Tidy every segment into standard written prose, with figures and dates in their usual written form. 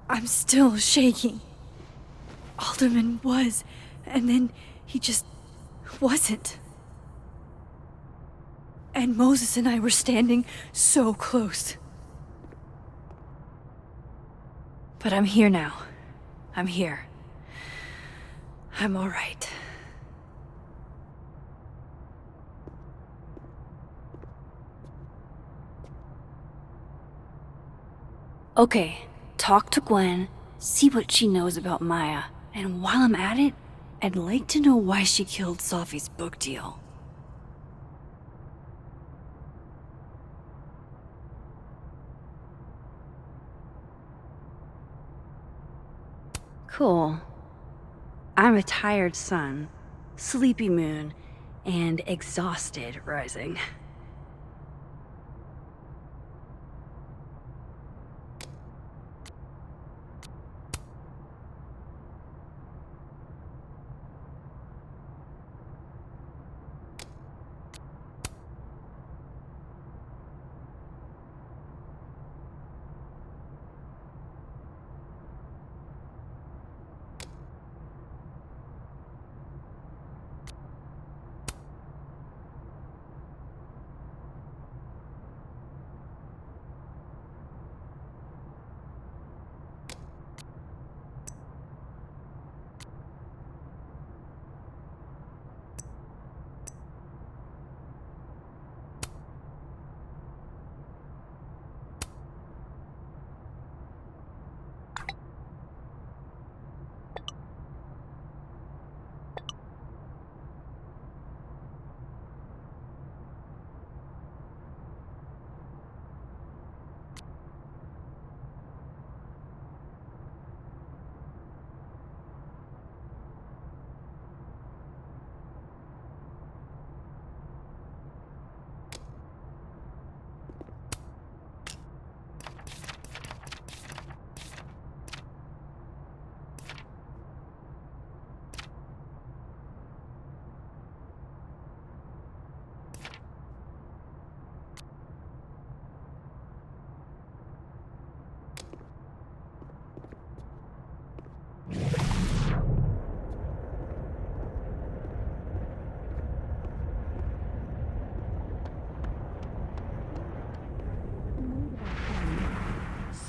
I'm still shaking. Alderman was, and then he just wasn't. And Moses and I were standing so close. But I'm here now. I'm here. I'm all right. Okay, talk to Gwen, see what she knows about Maya, and while I'm at it, I'd like to know why she killed Safi's book deal. Cool. I'm a tired sun, sleepy moon, and exhausted rising.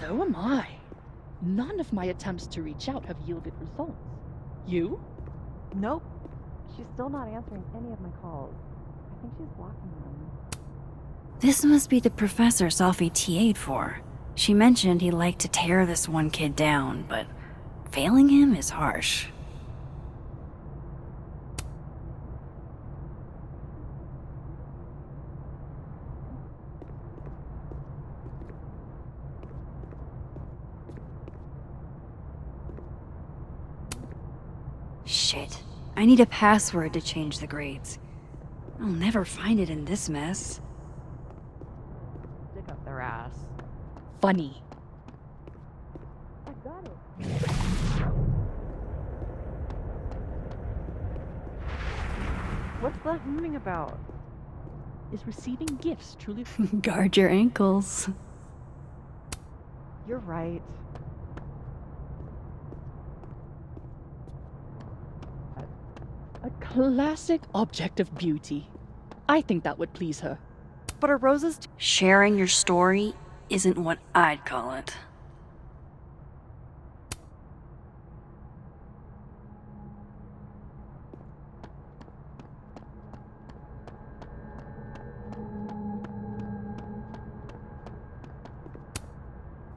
So am I. None of my attempts to reach out have yielded results. You? Nope. She's still not answering any of my calls. I think she's blocking them. This must be the professor Safi TA'd for. She mentioned he liked to tear this one kid down, but failing him is harsh. Shit. I need a password to change the grades. I'll never find it in this mess. Stick up their ass. Funny. I got it. What's that humming about? Is receiving gifts truly... Guard your ankles. You're right. A classic object of beauty. I think that would please her. But are roses Sharing your story isn't what I'd call it.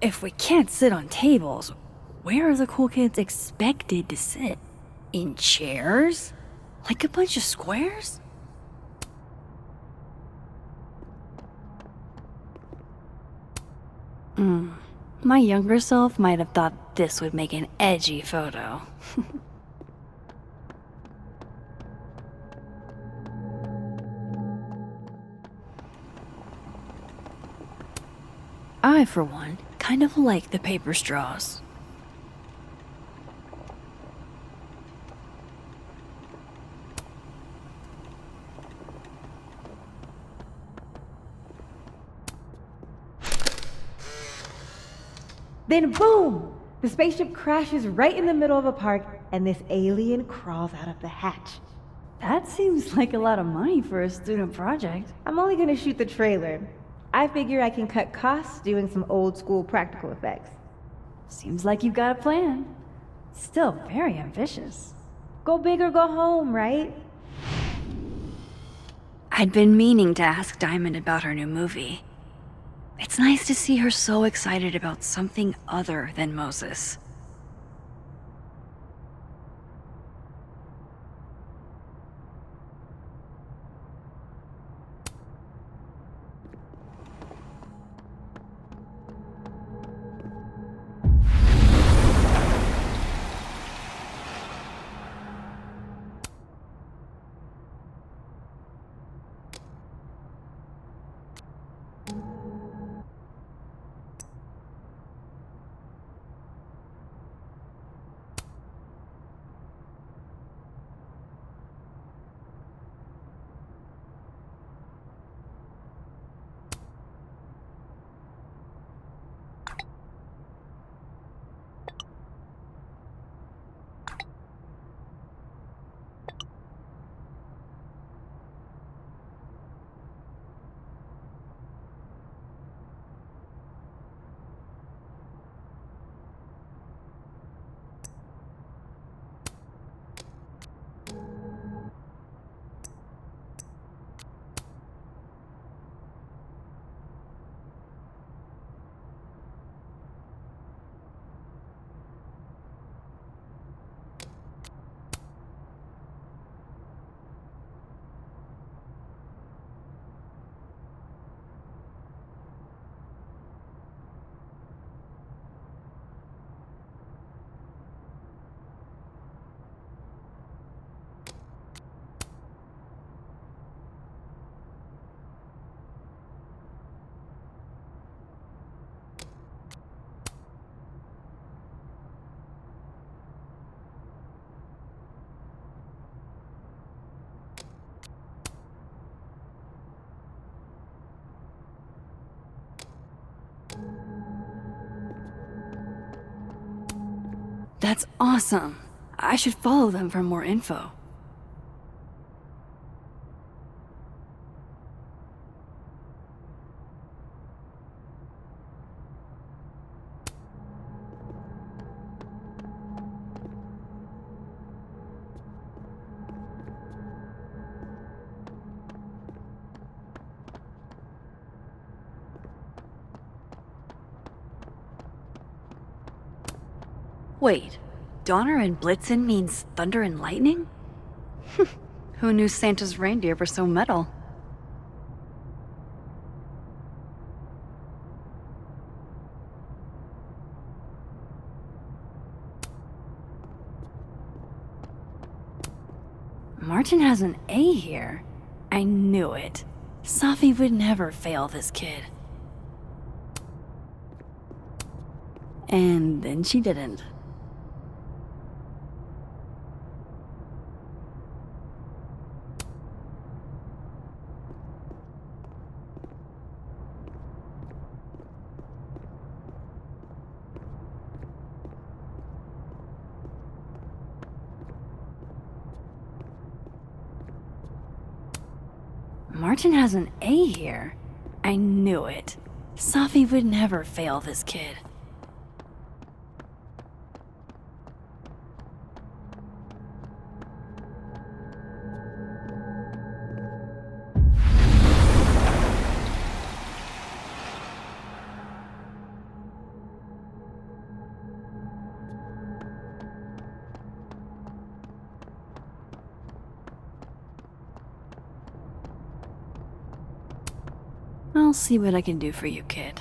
If we can't sit on tables, where are the cool kids expected to sit? In chairs? Like a bunch of squares? My younger self might have thought this would make an edgy photo. I, for one, kind of like the paper straws. Then boom! The The spaceship crashes right in the middle of a park, and this alien crawls out of the hatch. That seems like a lot of money for a student project. I'm only gonna shoot the trailer. I figure I can cut costs doing some old school practical effects. Seems like you've got a plan. Still very ambitious. Go big or go home, right? I'd been meaning to ask Diamond about her new movie. It's nice to see her so excited about something other than Moses. That's awesome. I should follow them for more info. Wait, Donner and Blitzen means thunder and lightning? Who knew Santa's reindeer were so metal? Martin has an A here. I knew it. Safi would never fail this kid. And then she didn't. Martin has an A here. I knew it. Safi would never fail this kid. I'll see what I can do for you, kid.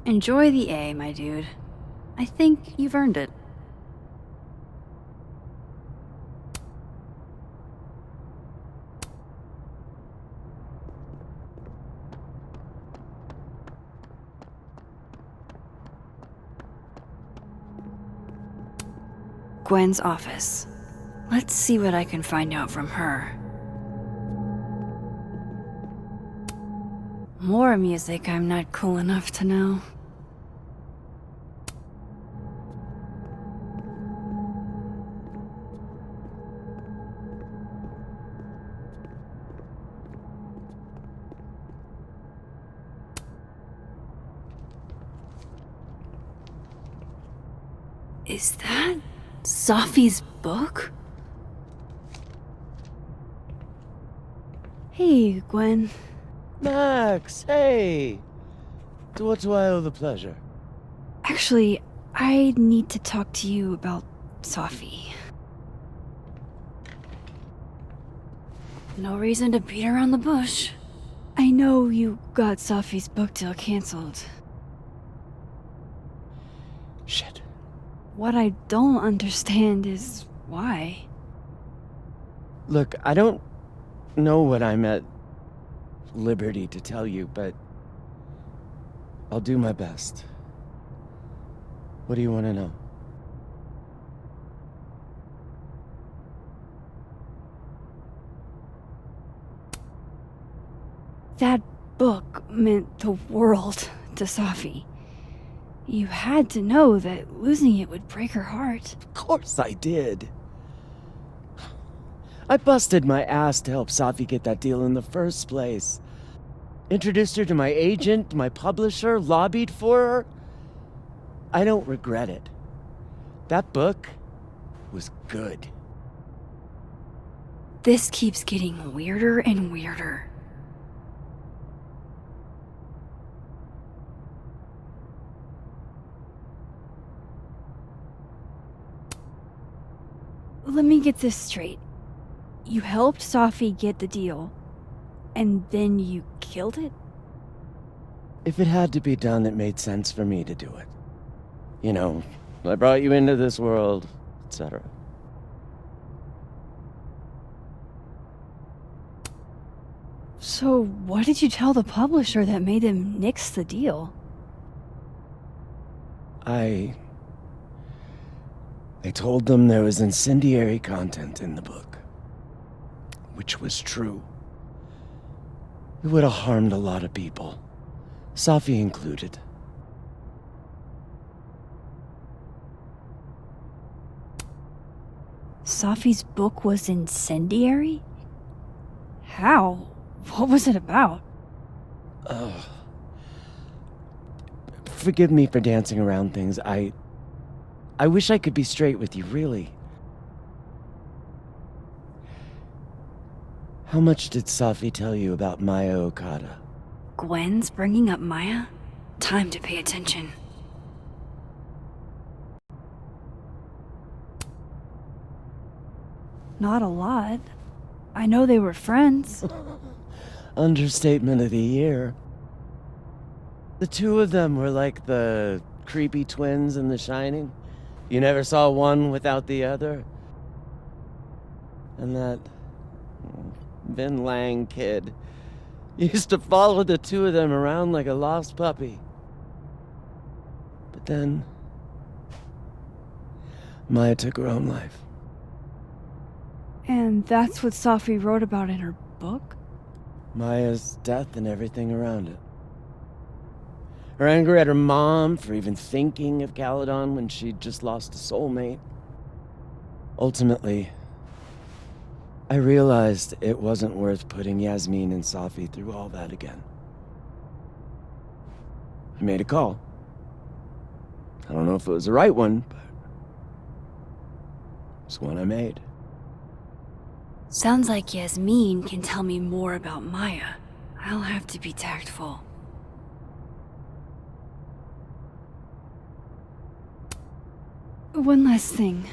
Enjoy the A, my dude. I think you've earned it. Gwen's office. Let's see what I can find out from her. More music I'm not cool enough to know. Is that Safi's book? Hey, Gwen. Max, hey! To what do I owe the pleasure? Actually, I need to talk to you about Safi. No reason to beat around the bush. I know you got Safi's book deal canceled. Shit. What I don't understand is why. Look, I don't know what I'm at liberty to tell you, but I'll do my best. What do you want to know? That book meant the world to Safi. You had to know that losing it would break her heart. Of course I did. I busted my ass to help Safi get that deal in the first place. Introduced her to my agent, my publisher, lobbied for her. I don't regret it. That book was good. This keeps getting weirder and weirder. Let me get this straight. You helped Safi get the deal, and then you killed it? If it had to be done, it made sense for me to do it. You know, I brought you into this world, etc. So what did you tell the publisher that made them nix the deal? I told them there was incendiary content in the book, which was true. It would have harmed a lot of people, Safi included. Safi's book was incendiary? How? What was it about? Forgive me for dancing around things. I wish I could be straight with you, really. How much did Safi tell you about Maya Okada? Gwen's bringing up Maya? Time to pay attention. Not a lot. I know they were friends. Understatement of the year. The two of them were like the creepy twins in The Shining. You never saw one without the other. And that Vin Lang kid used to follow the two of them around like a lost puppy. But then Maya took her own life. And that's what Safi wrote about in her book? Maya's death and everything around it. Her anger at her mom for even thinking of Caledon when she'd just lost a soulmate. Ultimately, I realized it wasn't worth putting Yasmin and Safi through all that again. I made a call. I don't know if it was the right one, but it's one I made. Sounds like Yasmin can tell me more about Maya. I'll have to be tactful. One last thing.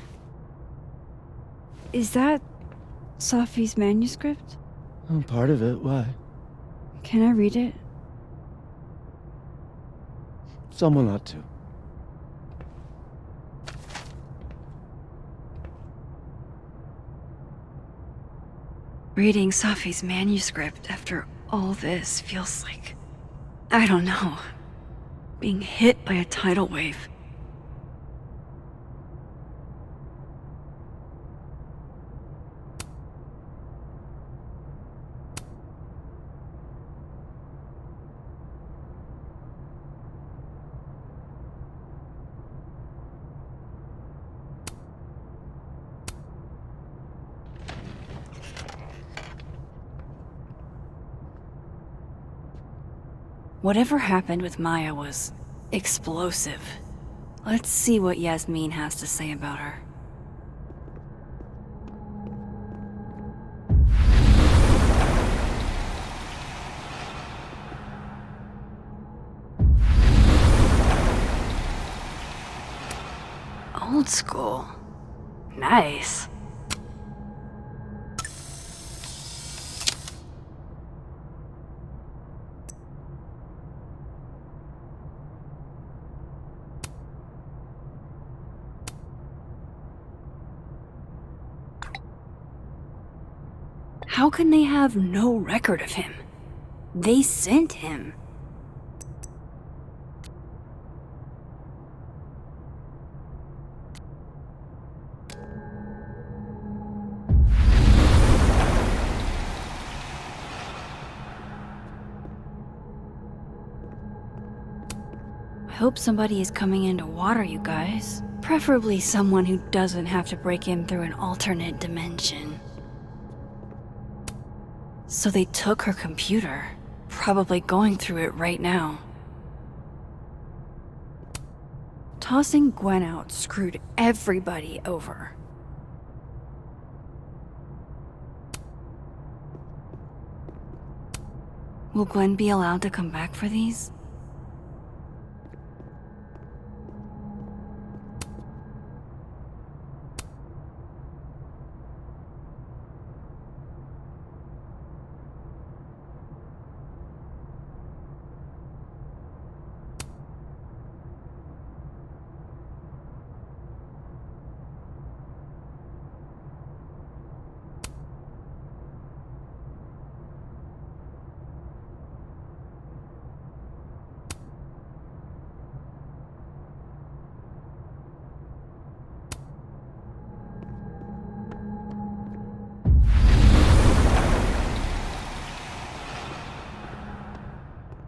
Is that Safi's manuscript? Oh, part of it, why? Can I read it? Someone ought to. Reading Safi's manuscript after all this feels like, I don't know, being hit by a tidal wave. Whatever happened with Maya was explosive. Let's see what Yasmin has to say about her. Old school. Nice. How can they have no record of him? They sent him. I hope somebody is coming in to water you guys. Preferably someone who doesn't have to break in through an alternate dimension. So they took her computer. Probably going through it right now. Tossing Gwen out screwed everybody over. Will Gwen be allowed to come back for these?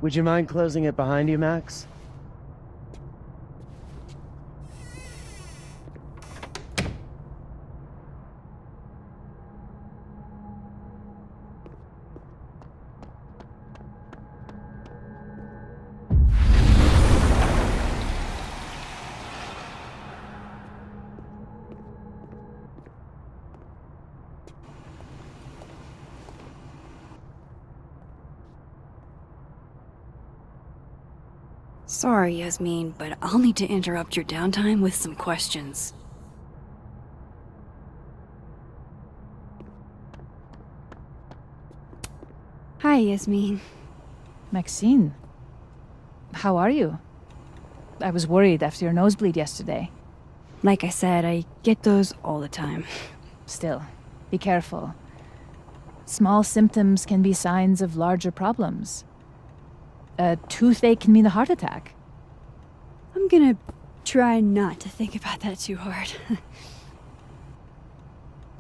Would you mind closing it behind you, Max? Sorry, Yasmin, but I'll need to interrupt your downtime with some questions. Hi, Yasmin. Maxine, how are you? I was worried after your nosebleed yesterday. Like I said, I get those all the time. Still, be careful. Small symptoms can be signs of larger problems. A toothache can mean a heart attack. I'm gonna try not to think about that too hard.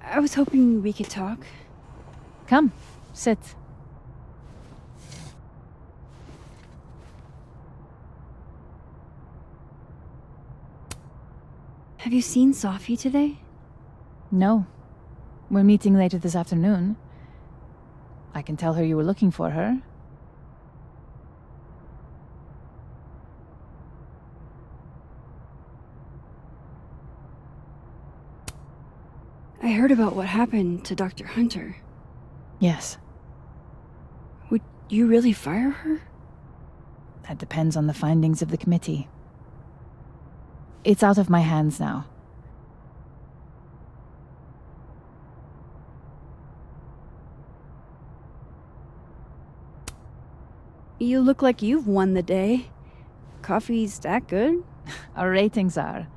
I was hoping we could talk. Come, sit. Have you seen Safi today? No. We're meeting later this afternoon. I can tell her you were looking for her. I heard about what happened to Dr. Hunter. Yes, Would you really fire her? that depends on the findings of the committee. It's out of my hands now. You look like you've won the day. Coffee's that good? Our ratings are.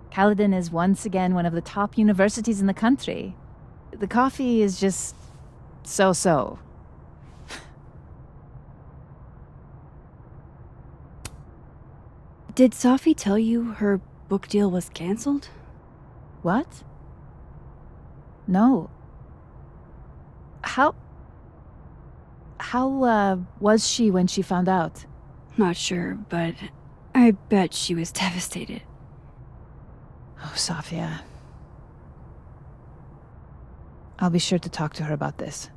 Caledon is once again one of the top universities in the country. The coffee is just so-so. Did Safi tell you her book deal was canceled? What? No. How was she when she found out? Not sure, but I bet she was devastated. Oh, Safia. I'll be sure to talk to her about this.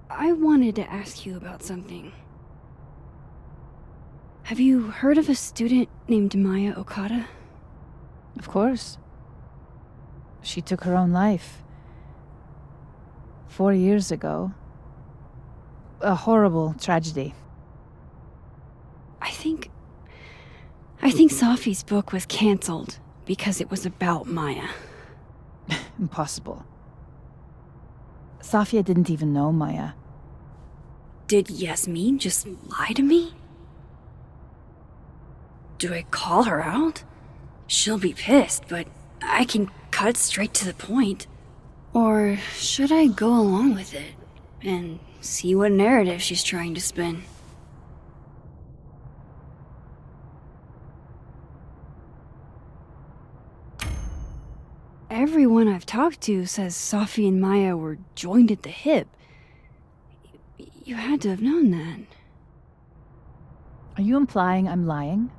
I wanted to ask you about something. Have you heard of a student named Maya Okada? Of course. She took her own life. 4 years ago. A horrible tragedy. I think Safi's book was cancelled because it was about Maya. Impossible. Safia didn't even know Maya. Did Yasmin just lie to me? Do I call her out? She'll be pissed, but I can cut straight to the point. Or should I go along with it and see what narrative she's trying to spin? Everyone I've talked to says Safi and Maya were joined at the hip. You had to have known that. Are you implying I'm lying?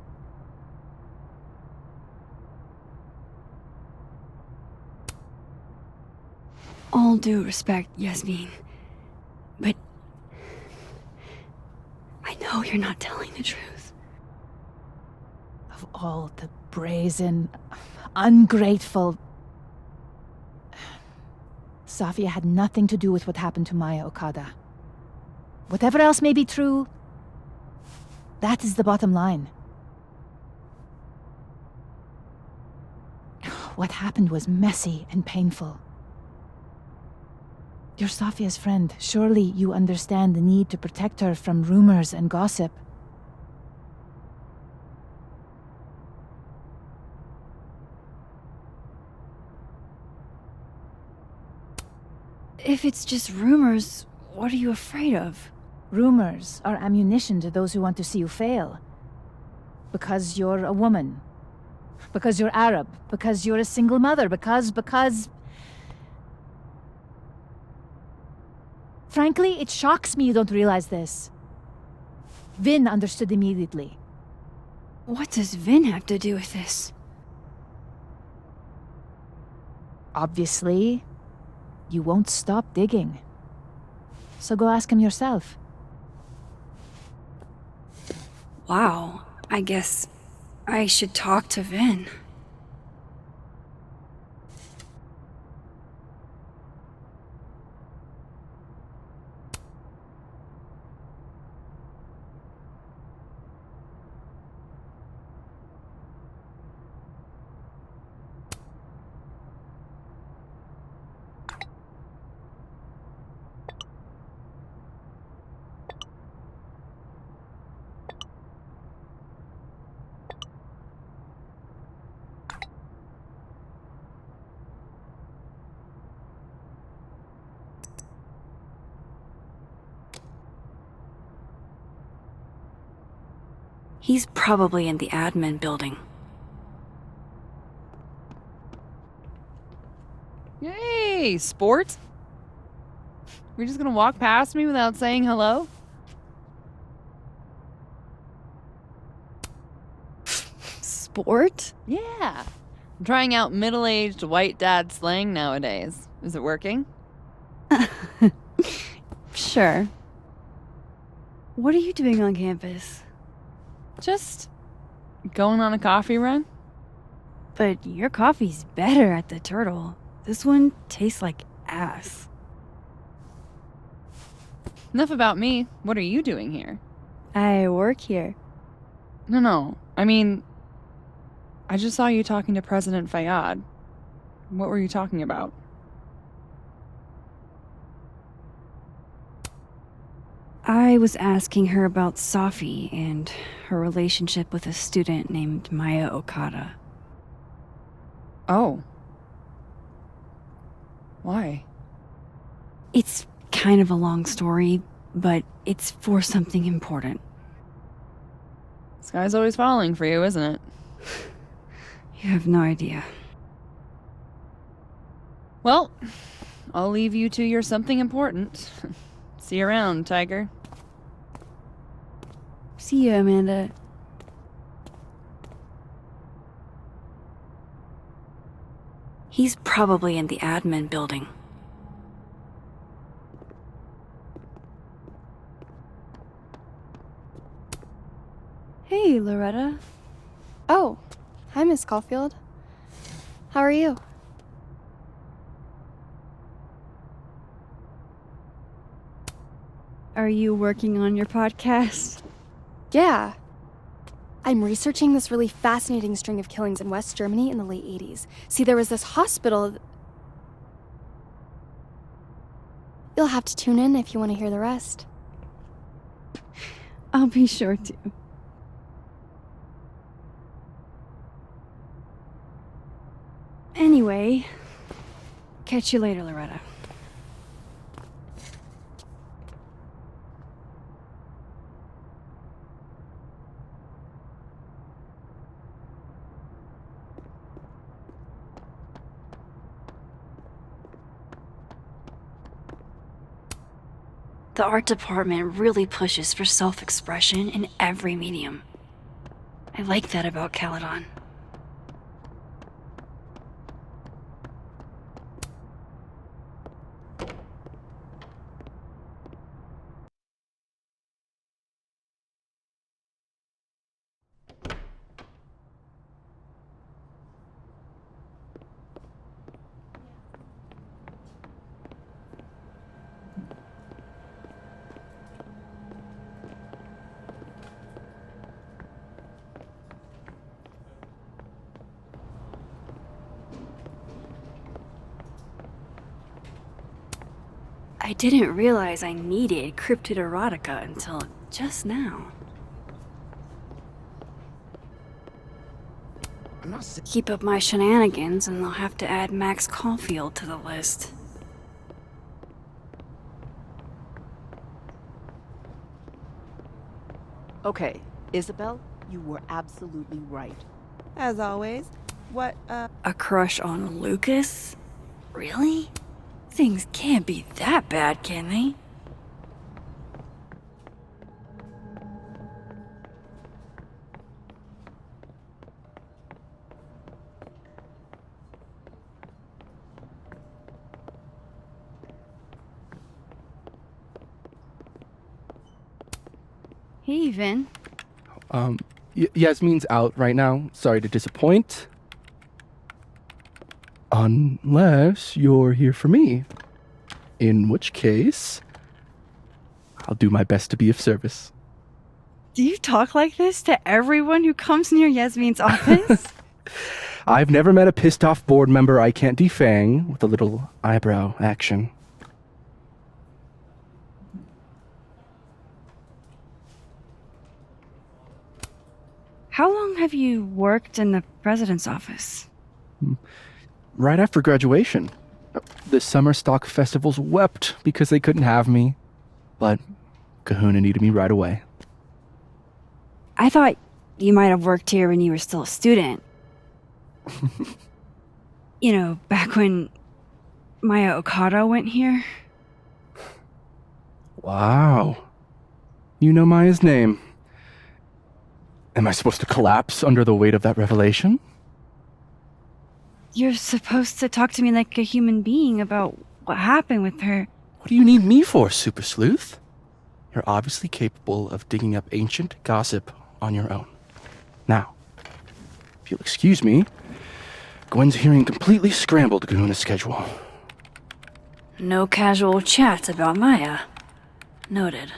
All due respect, Yasmin. But I know you're not telling the truth. Of all the brazen, ungrateful... Safia had nothing to do with what happened to Maya Okada. Whatever else may be true, that is the bottom line. What happened was messy and painful. You're Safia's friend. Surely you understand the need to protect her from rumors and gossip. If it's just rumors, what are you afraid of? Rumors are ammunition to those who want to see you fail. Because you're a woman. Because you're Arab. Because you're a single mother. Because... Frankly, it shocks me you don't realize this. Vin understood immediately. What does Vin have to do with this? Obviously, you won't stop digging. So go ask him yourself. Wow, I guess I should talk to Vin. He's probably in the admin building. Yay, sport? You're just gonna walk past me without saying hello? Sport? Yeah. I'm trying out middle-aged white dad slang nowadays. Is it working? Sure. What are you doing on campus? Just going on a coffee run? But your coffee's better at the Turtle. This one tastes like ass. Enough about me. What are you doing here? I work here. No. I mean, I just saw you talking to President Fayyad. What were you talking about? I was asking her about Safi and her relationship with a student named Maya Okada. Oh. Why? It's kind of a long story, but it's for something important. Sky's always falling for you, isn't it? You have no idea. Well, I'll leave you to your something important. See you around, Tiger. See you, Amanda. He's probably in the admin building. Hey, Loretta. Oh, hi, Miss Caulfield. How are you? Are you working on your podcast? Yeah. I'm researching this really fascinating string of killings in West Germany in the late 80s. See, there was this hospital. You'll have to tune in if you want to hear the rest. I'll be sure to. Anyway, catch you later, Loretta. The art department really pushes for self-expression in every medium. I like that about Caledon. I didn't realize I needed cryptid erotica until just now. Keep up my shenanigans and I'll have to add Max Caulfield to the list. Okay, Isabel, you were absolutely right. As always. What, A crush on Lucas? Really? Things can't be that bad, can they? Hey, Vin. Yasmin's out right now. Sorry to disappoint. Unless you're here for me. In which case, I'll do my best to be of service. Do you talk like this to everyone who comes near Yasmin's office? I've never met a pissed off board member I can't defang with a little eyebrow action. How long have you worked in the president's office? Right after graduation. The summer stock festivals wept because they couldn't have me. But Kahuna needed me right away. I thought you might have worked here when you were still a student. You know, back when Maya Okada went here. Wow. You know Maya's name. Am I supposed to collapse under the weight of that revelation? You're supposed to talk to me like a human being about what happened with her. What do you need me for, Super Sleuth? You're obviously capable of digging up ancient gossip on your own. Now, if you'll excuse me, Gwen's hearing completely scrambled Kahuna's schedule. No casual chats about Maya. Noted.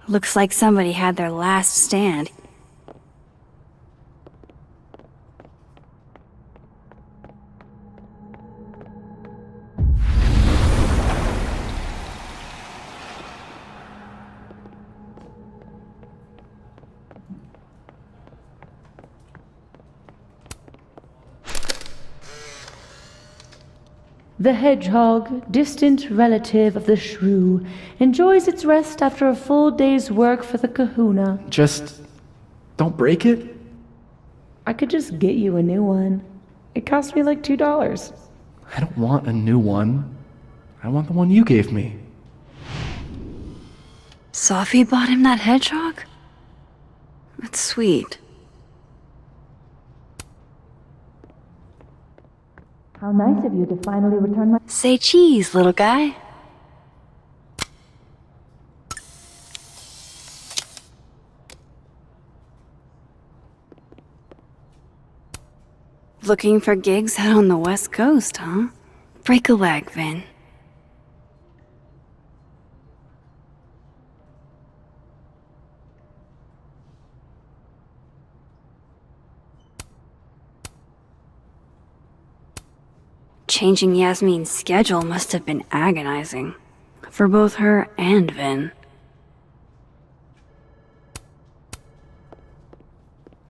Looks like somebody had their last stand. The hedgehog, distant relative of the shrew, enjoys its rest after a full day's work for the kahuna. Just don't break it? I could just get you a new one. It cost me like $2. I don't want a new one. I want the one you gave me. Safi bought him that hedgehog? That's sweet. How nice of you to finally return my... Say cheese, little guy. Looking for gigs out on the West Coast, huh? Break a leg, Vin. Changing Yasmin's schedule must have been agonizing. For both her and Vin.